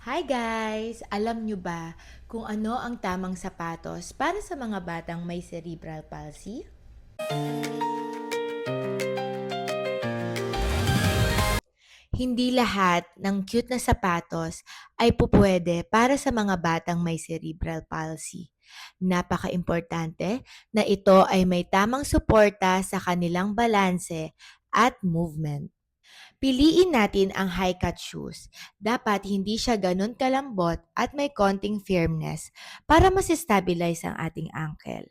Hi guys! Alam nyo ba kung ano ang tamang sapatos para sa mga batang may cerebral palsy? Hindi lahat ng cute na sapatos ay pupwede para sa mga batang may cerebral palsy. Napaka-importante na ito ay may tamang suporta sa kanilang balanse at movement. Piliin natin ang high-cut shoes. Dapat hindi siya ganun kalambot at may konting firmness para masistabilize ang ating ankle.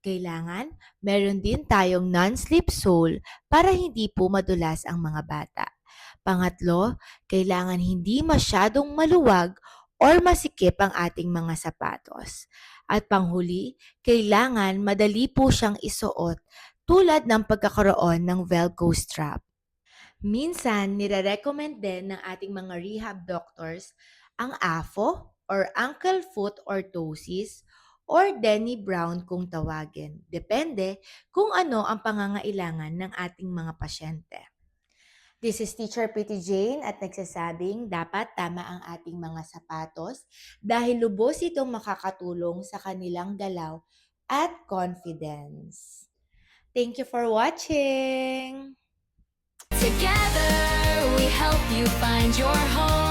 Kailangan meron din tayong non-slip sole para hindi po madulas ang mga bata. Pangatlo, kailangan hindi masyadong maluwag or masikip ang ating mga sapatos. At panghuli, kailangan madali po siyang isuot tulad ng pagkakaroon ng Velcro strap. Minsan, nire-recommend din ng ating mga rehab doctors ang AFO or ankle foot orthosis or Denny Brown kung tawagin. Depende kung ano ang pangangailangan ng ating mga pasyente. This is Teacher Pretty Jane at nagsasabing dapat tama ang ating mga sapatos dahil lubos itong makakatulong sa kanilang galaw at confidence. Thank you for watching! Together we help you find your home.